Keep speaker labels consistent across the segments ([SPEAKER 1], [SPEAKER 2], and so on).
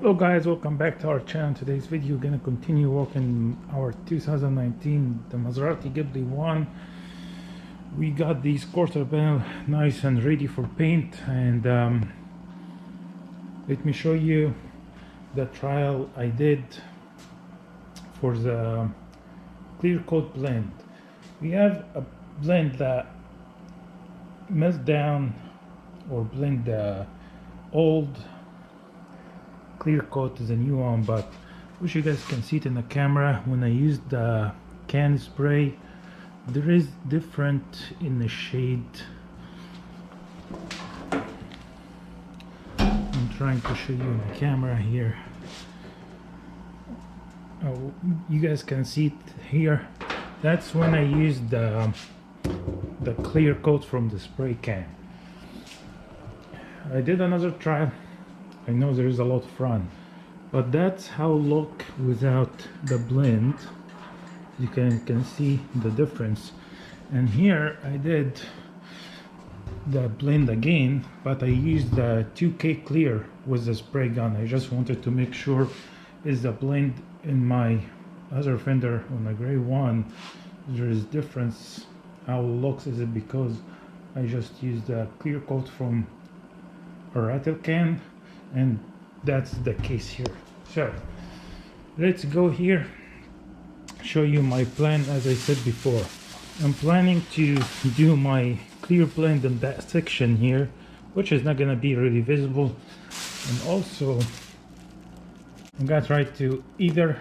[SPEAKER 1] Hello guys, welcome back to our channel. Today's video we're gonna continue working our 2019 the Maserati Ghibli one. We got these quarter panel nice and ready for paint, and let me show you the trial I did for the clear coat blend. We have a blend that melt down or blend the old clear coat to the new one, but wish you guys can see it in the camera. When I used the can spray, there is different in the shade. I'm trying to show you in the camera here. Oh, you guys can see it here. That's when I used the clear coat from the spray can. I did another trial. I know there is a lot of fun, but that's how it look without the blend. You can see the difference. And here I did the blend again, but I used the 2K clear with the spray gun. I just wanted to make sure is the blend in my other fender on the gray one there is difference. How it looks, is it because I just used the clear coat from a rattle can, and that's the case here. So let's go here, show you my plan. As I said before, I'm planning to do my clear blend in that section here, which is not gonna be really visible, and also I'm gonna try to either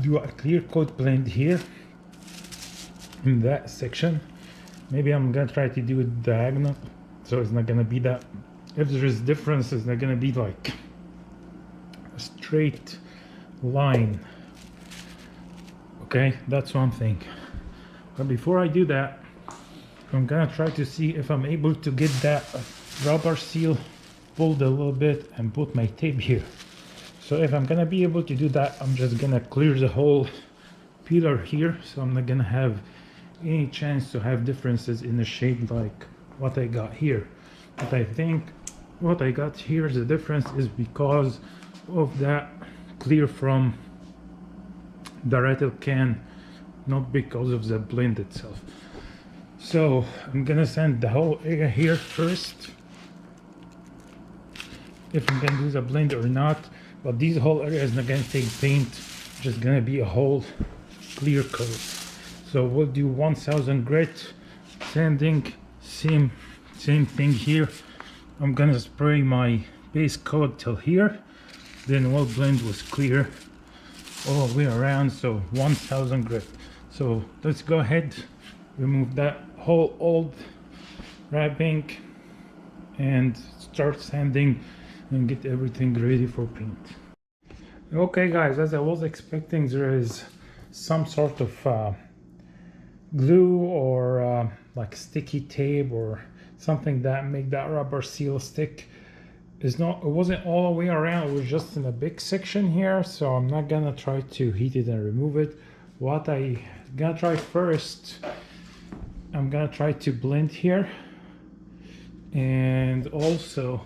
[SPEAKER 1] do a clear coat blend here in that section. Maybe I'm gonna try to do it diagonal, so it's not gonna be that, if there is difference, it's not gonna be like a straight line. Okay, that's one thing. But before I do that, I'm gonna try to see if I'm able to get that rubber seal pulled a little bit and put my tape here. So if I'm gonna be able to do that, I'm just gonna clear the whole pillar here, so I'm not gonna have any chance to have differences in the shade like what I got here. But I think what I got here, the difference is because of that clear from the rattle can, not because of the blend itself. So I'm gonna sand the whole area here first, if I'm gonna do the blend or not. But these whole area is not gonna take paint, just gonna be a whole clear coat. So we'll do 1000 grit sanding, same thing here. I'm gonna spray my base coat till here, then we'll blend with clear all the way around, so 1000 grit. So let's go ahead, remove that whole old wrapping and start sanding and get everything ready for paint. Okay guys, as I was expecting, there is some sort of glue or like sticky tape or something that make that rubber seal stick. It wasn't all the way around, it was just in a big section here, so I'm not gonna try to heat it and remove it. What I gonna try first, I'm gonna try to blend here, and also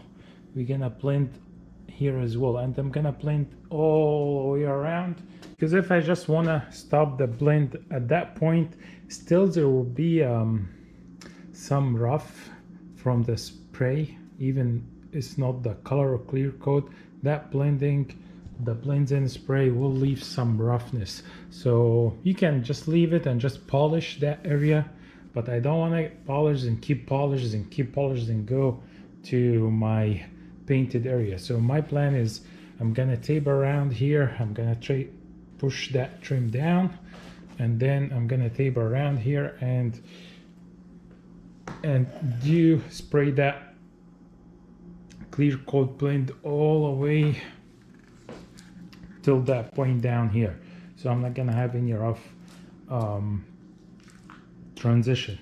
[SPEAKER 1] we're gonna blend here as well, and I'm gonna blend all the way around, because if I just wanna stop the blend at that point, still there will be some rough from the spray, even it's not the color or clear coat. That blending, the blends in spray will leave some roughness, so you can just leave it and just polish that area. But I don't want to polish and keep polishes and keep polishes and go to my painted area. So my plan is I'm gonna tape around here, I'm gonna push that trim down, and then I'm gonna tape around here and do spray that clear coat blend all the way till that point down here. So I'm not gonna have any rough transition.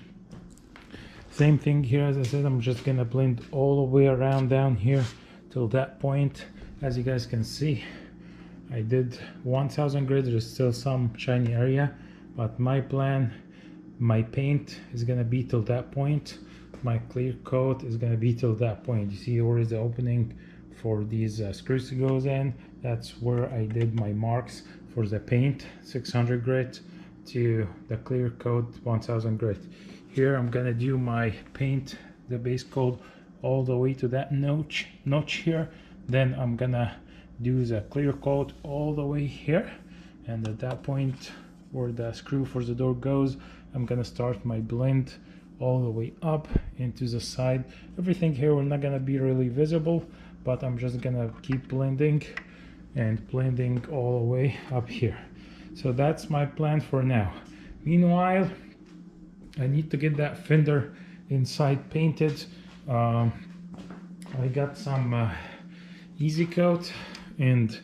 [SPEAKER 1] Same thing here, as I said, I'm just gonna blend all the way around down here till that point. As you guys can see, I did 1000 grit. There's still some shiny area, but my plan, my paint is gonna be till that point. My clear coat is gonna be till that point. You see where is the opening for these screws to goes in. That's where I did my marks for the paint, 600 grit to the clear coat 1000 grit. Here I'm gonna do my paint, the base coat, all the way to that notch here. Then I'm gonna do the clear coat all the way here, and at that point where the screw for the door goes, I'm gonna start my blend all the way up into the side. Everything here will not gonna be really visible, but I'm just gonna keep blending and blending all the way up here. So that's my plan for now. Meanwhile, I need to get that fender inside painted. I got some easy coat, and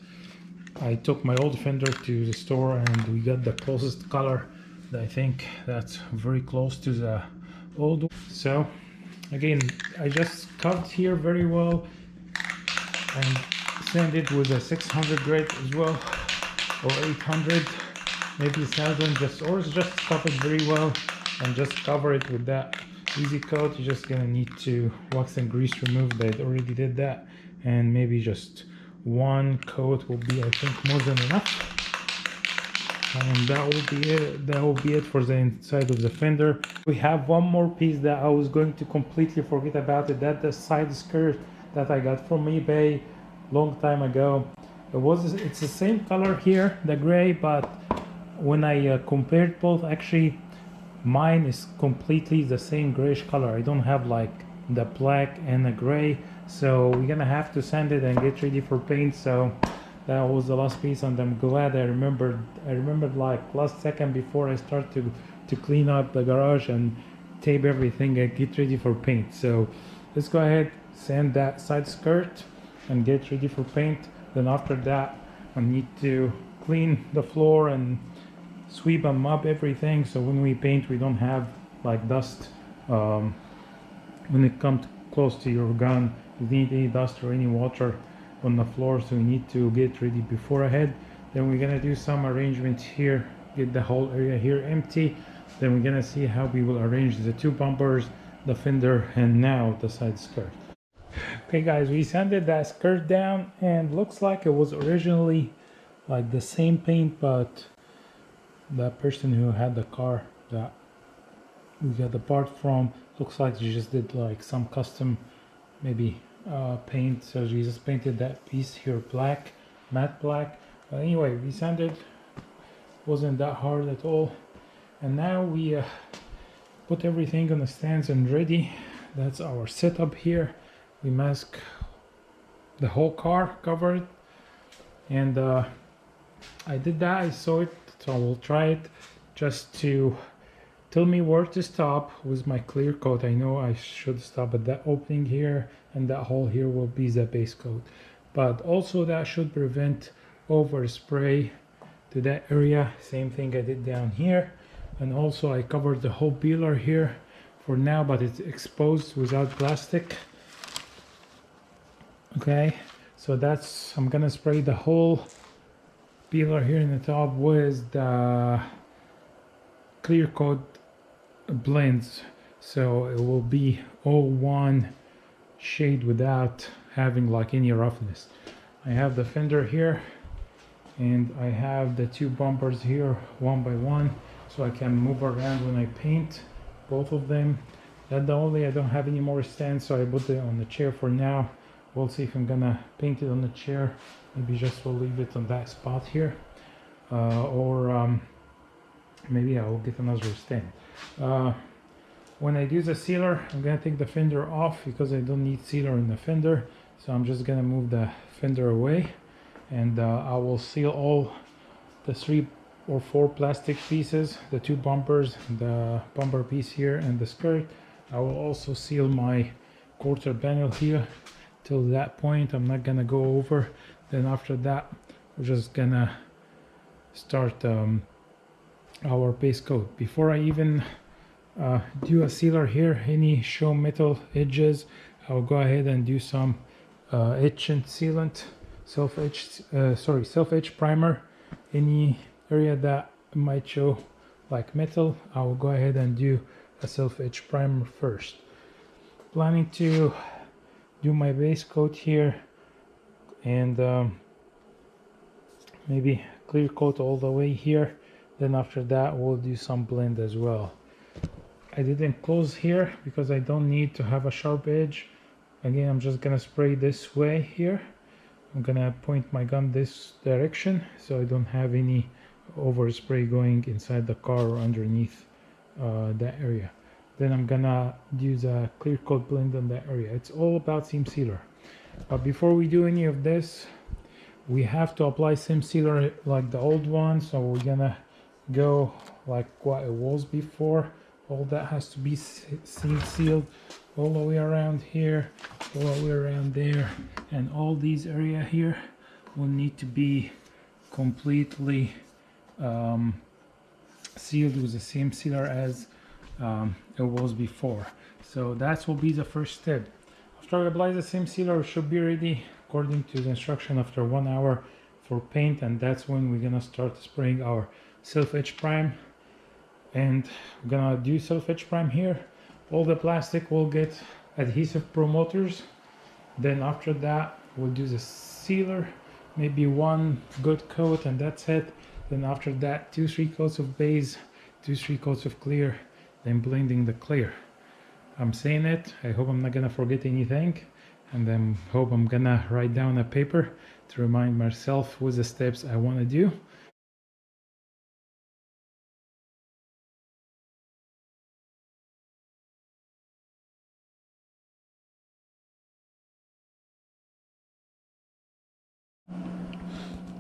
[SPEAKER 1] I took my old fender to the store and we got the closest color. I think that's very close to the old one. So again, I just cut here very well and sand it with a 600 grit as well, or 800, maybe 1000, just stop it very well and just cover it with that easy coat. You're just gonna need to wax and grease remove. I already did that, and maybe just one coat will be, I think, more than enough. And that will be it for the inside of the fender. We have one more piece that I was going to completely forget about it. That's the side skirt that I got from eBay long time ago. It's the same color here, the gray, but when I compared both, actually mine is completely the same grayish color. I don't have like the black and the gray, so we're gonna have to sand it and get ready for paint. So that was the last piece, and I'm glad I remembered like last second before I start to clean up the garage and tape everything and get ready for paint. So let's go ahead, sand that side skirt and get ready for paint. Then after that I need to clean the floor and sweep and mop everything, so when we paint we don't have like dust when it comes close to your gun. You need any dust or any water on the floor, so we need to get ready before ahead. Then we're gonna do some arrangement here, get the whole area here empty. Then we're gonna see how we will arrange the two bumpers, the fender, and now the side skirt. Okay guys, we sanded that skirt down and looks like it was originally like the same paint, but the person who had the car that we got the part from, looks like she just did like some custom maybe paint, so she just painted that piece here black, matte black. But anyway, we sanded, wasn't that hard at all. And now we put everything on the stands and ready. That's our setup here. We mask the whole car, cover it, and I did that. I saw it, so I will try it just to tell me where to stop with my clear coat. I know I should stop at that opening here, and that hole here will be the base coat, but also that should prevent overspray to that area. Same thing I did down here, and also I covered the whole peeler here for now, but it's exposed without plastic. Okay, so that's, I'm gonna spray the whole peeler here in the top with the clear coat blends, so it will be all one shade without having like any roughness. I have the fender here and I have the two bumpers here one by one, so I can move around when I paint both of them. That's the only, I don't have any more stands, so I put it on the chair for now. We'll see if I'm gonna paint it on the chair. Maybe just will leave it on that spot here, or maybe I will get another stand. When I do the sealer, I'm gonna take the fender off because I don't need sealer in the fender, so I'm just gonna move the fender away, and I will seal all the 3 or 4 plastic pieces, the 2 bumpers, the bumper piece here, and the skirt. I will also seal my quarter panel here. Till that point I'm not gonna go over. Then after that we're just gonna start our base coat. Before I even do a sealer here, any show metal edges, I'll go ahead and do some etch and sealant, self-etch primer. Any area that might show like metal, I will go ahead and do a self-etch primer first. Planning to do my base coat here and maybe clear coat all the way here. Then after that we'll do some blend as well. I didn't close here because I don't need to have a sharp edge. Again, I'm just gonna spray this way here. I'm gonna point my gun this direction so I don't have any overspray going inside the car or underneath that area. Then I'm gonna use a clear coat blend on that area. It's all about seam sealer. But before we do any of this, we have to apply seam sealer like the old one. So we're gonna go like what it was before. All that has to be seam sealed all the way around here, all the way around there, and all these area here will need to be completely sealed with the same sealer as it was before. So that will be the first step. After I apply the same sealer, it should be ready according to the instruction after 1 hour for paint, and that's when we're gonna start spraying our self-etch prime. And we're gonna do self-etch prime here. All the plastic will get adhesive promoters. Then after that we'll do the sealer, maybe one good coat and that's it. Then after that 2-3 coats of base, 2-3 coats of clear, then blending the clear. I'm saying it, I hope I'm not gonna forget anything, and then hope I'm gonna write down a paper to remind myself with the steps I want to do.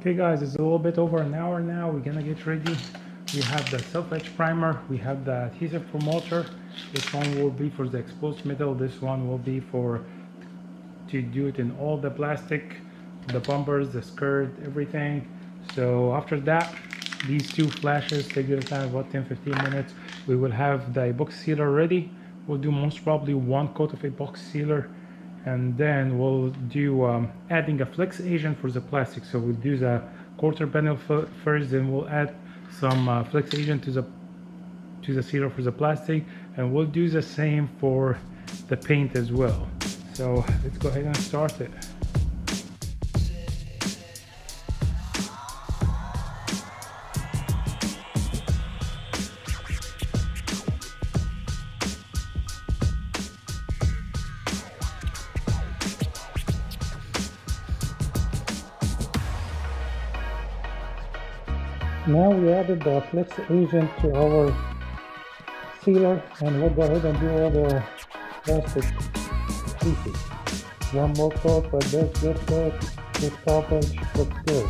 [SPEAKER 1] Okay guys, it's a little bit over an hour now. We're gonna get ready. We have the self-etch primer, we have the adhesive promoter. This one will be for the exposed metal, this one will be for to do it in all the plastic, the bumpers, the skirt, everything. So after that, these two flashes take your time, about 10-15 minutes. We will have the epoxy sealer ready. We'll do most probably one coat of epoxy sealer, and then we'll do adding a flex agent for the plastic. So we'll do the quarter panel first, then we'll add some flex agent to the sealer for the plastic, and we'll do the same for the paint as well. So let's go ahead and start it. Now we added the flex agent to our sealer, and we'll go ahead and do all the plastic pieces. One more coat, but that's just good. This coverage looks good.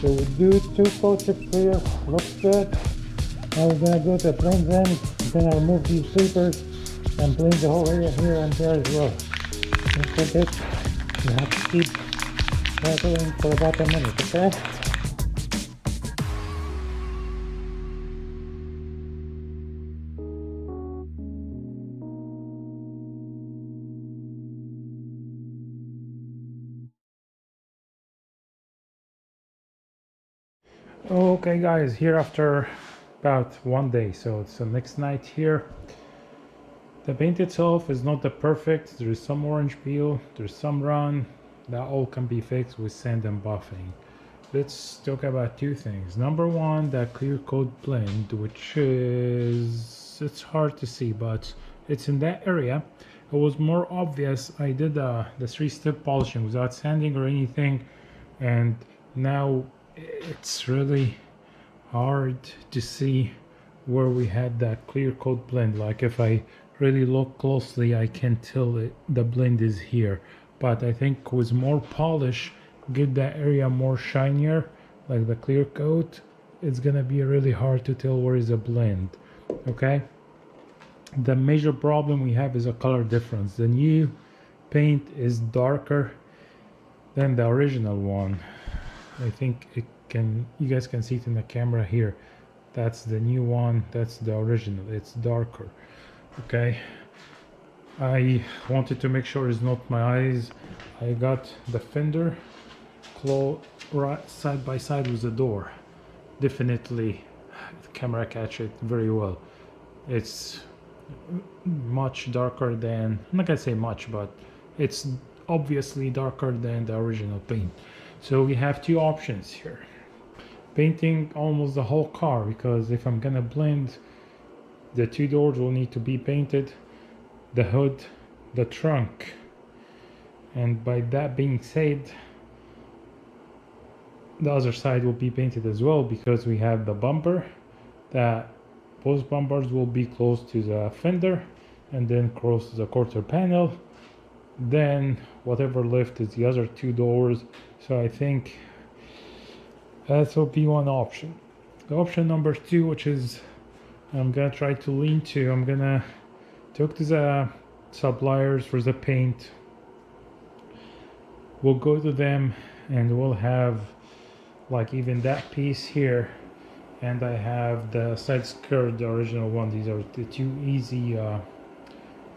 [SPEAKER 1] So we do 2 coats of clear, looks good. Now we're gonna go to blend them. I'm gonna remove these sleepers and blend the whole area here and there as well. Don't forget, you have to keep that going for about a minute, okay? Okay guys, here after about 1 day, so it's the next night here. The paint itself is not the perfect. There is some orange peel, there's some run. That all can be fixed with sand and buffing. Let's talk about 2 things. Number 1, the clear coat blend, which is, it's hard to see, but it's in that area. it was more obvious. I did the 3-step polishing without sanding or anything, and now it's really hard to see where we had that clear coat blend. Like if I really look closely, I can tell the blend is here, but I think with more polish, give that area more shinier, like the clear coat, it's gonna be really hard to tell where is a blend. Okay, the major problem we have is a color difference. The new paint is darker than the original one. I think you guys can see it in the camera here. That's the new one, that's the original, it's darker. Okay, I wanted to make sure it's not my eyes. I got the fender right side by side with the door. Definitely the camera catch it very well. It's much darker than, I'm not gonna say much, but it's obviously darker than the original paint. So we have two options here. Painting almost the whole car, because if I'm gonna blend, the two doors will need to be painted, the hood, the trunk, and by that being said, the other side will be painted as well, because we have the bumper, that both bumpers will be close to the fender and then close to the quarter panel, then whatever left is the other two doors. So I think that will be one option. The option number two, which is I'm gonna try to lean to, I'm gonna talk to the suppliers for the paint. We'll go to them and we'll have like even that piece here, and I have the side skirt, the original one. These are the two easy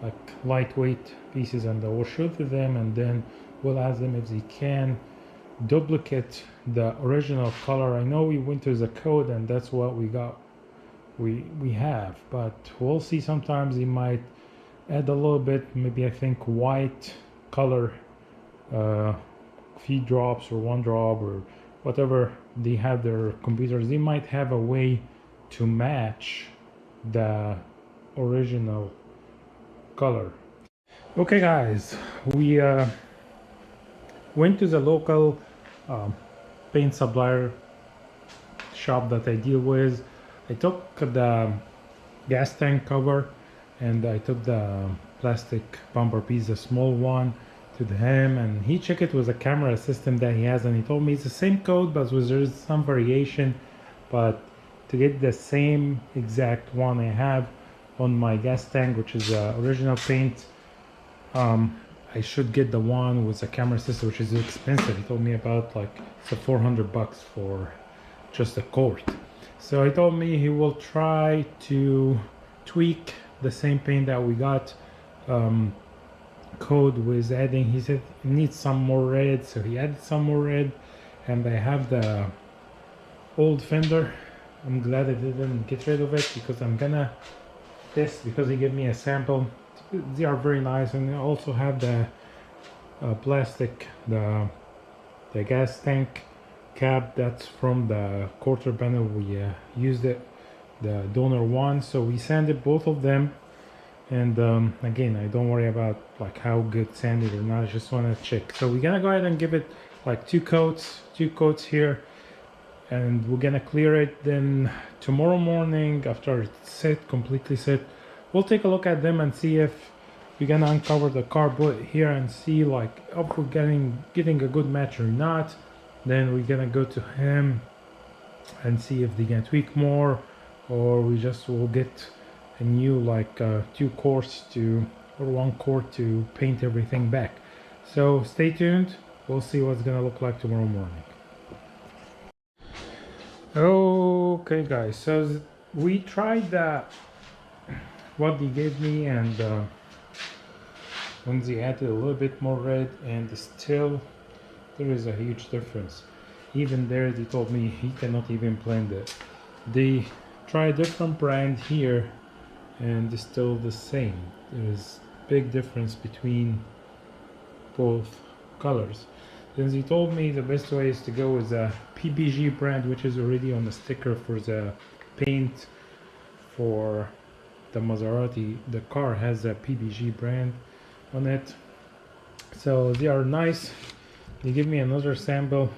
[SPEAKER 1] like lightweight pieces, and I will show to them, and then we'll ask them if they can duplicate the original color. I know we went to the code and that's what we got, we have, but we'll see. Sometimes they might add a little bit, maybe I think white color, few drops or one drop or whatever they have their computers. They might have a way to match the original color. Okay guys, we went to the local paint supplier shop that I deal with. I took the gas tank cover and I took the plastic bumper piece, the small one, to him, and he checked it with a camera system that he has, and he told me it's the same code but there's some variation. But to get the same exact one I have on my gas tank, which is original paint, I should get the one with the camera system, which is expensive. He told me about like it's $400 for just a quart. So he told me he will try to tweak the same paint that we got code with adding. He said it needs some more red, so he added some more red. And I have the old fender. I'm glad I didn't get rid of it, because I'm gonna test, because he gave me a sample. They are very nice, and I also have the plastic, the gas tank cap, that's from the quarter panel. We used it, the donor one, so we sanded both of them. And again, I don't worry about like how good sanded or not, I just want to check. So we're gonna go ahead and give it like two coats here, and we're gonna clear it. Then tomorrow morning, after it's set, completely set, we'll take a look at them and see if we're gonna uncover the car boot here and see like if we're getting a good match or not. Then we're gonna go to him and see if they can tweak more, or we just will get a new like 2 quarts to, or 1 quart to paint everything back. So stay tuned, we'll see what's gonna look like tomorrow morning. Okay guys, so we tried what they gave me, and when they added a little bit more red, and still there is a huge difference. Even there they told me he cannot even blend it. They try a different brand here and it's still the same. There is big difference between both colors. Then they told me the best way is to go with a PBG brand, which is already on the sticker for the paint for the Maserati. The car has a PBG brand, on it. So they are nice. They give me another sample,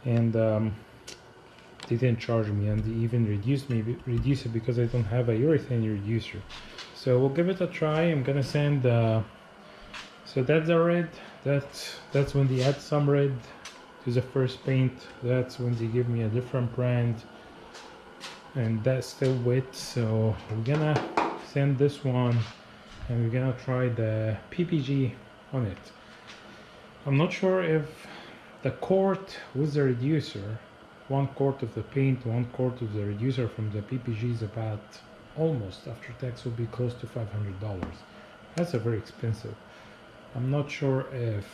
[SPEAKER 1] and they didn't charge me, and they even reduce it because I don't have a urethane reducer. So we'll give it a try. I'm gonna send so that's the red. That's when they add some red to the first paint. That's when they give me a different brand, and that's still wet. So we're gonna send this one, and we're gonna try the PPG on it. I'm not sure if the quart with the reducer, 1 quart of the paint, 1 quart of the reducer from the PPG is about, almost after tax, will be close to $500. That's a very expensive. I'm not sure if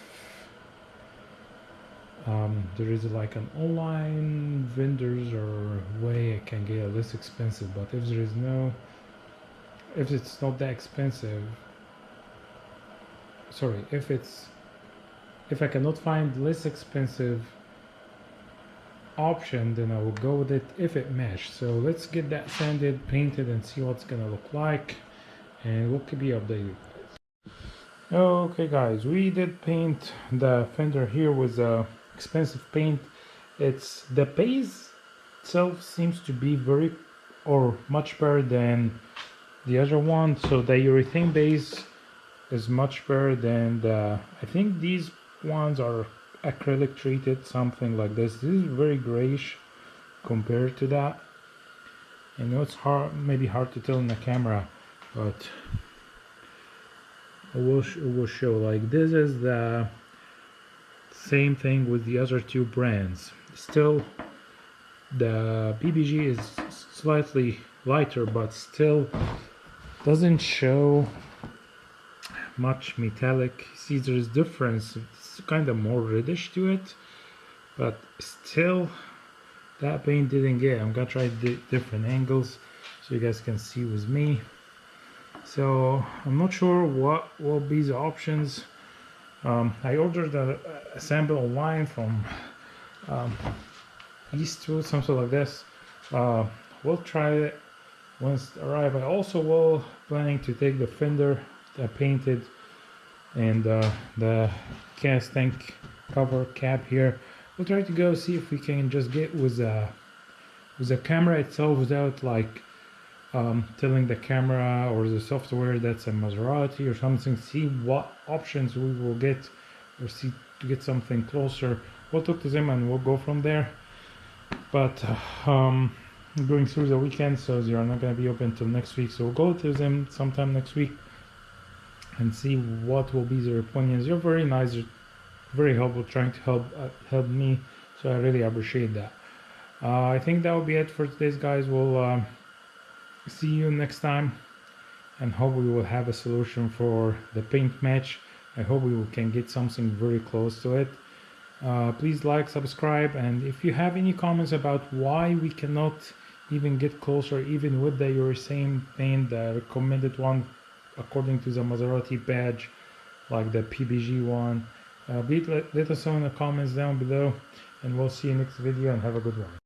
[SPEAKER 1] there is like an online vendors or way I can get a less expensive, but if there is no, if it's not that expensive, sorry, if I cannot find less expensive option, then I will go with it if it matches. So let's get that sanded, painted, and see what's gonna look like, and we'll keep you updated. Okay guys, we did paint the fender here with expensive paint. It's the base itself seems to be very or much better than the other one. So the urethane base is much better than the, I think these ones are acrylic treated, something like this. This is very grayish compared to that. I know it's maybe hard to tell in the camera, but it will show. Like this is the same thing with the other two brands. Still, the PPG is slightly lighter, but still doesn't show much metallic. See, there's difference. It's kind of more reddish to it, but still that paint didn't get. I'm gonna try different angles so you guys can see with me. So I'm not sure what will be the options. I ordered a sample online from Eastwood, something like this. We'll try it once it arrives. I also will planning to take the fender, the painted, and the gas tank cover cap here. We'll try to go see if we can just get with the camera itself without like telling the camera or the software that's a Maserati or something. See what options we will get, or see to get something closer. We'll talk to them and we'll go from there. But going through the weekend, so they are not going to be open till next week. So we'll go to them sometime next week and see what will be their opinions. You're very nice, you're very helpful, trying to help me, so I really appreciate that. I think that will be it for today's, guys. We'll see you next time, and hope we will have a solution for the paint match. I hope we can get something very close to it. Please like, subscribe, and if you have any comments about why we cannot even get closer even with the urethane paint, the recommended one according to the Maserati badge, like the PPG one, let us know in the comments down below, and we'll see you next video, and have a good one.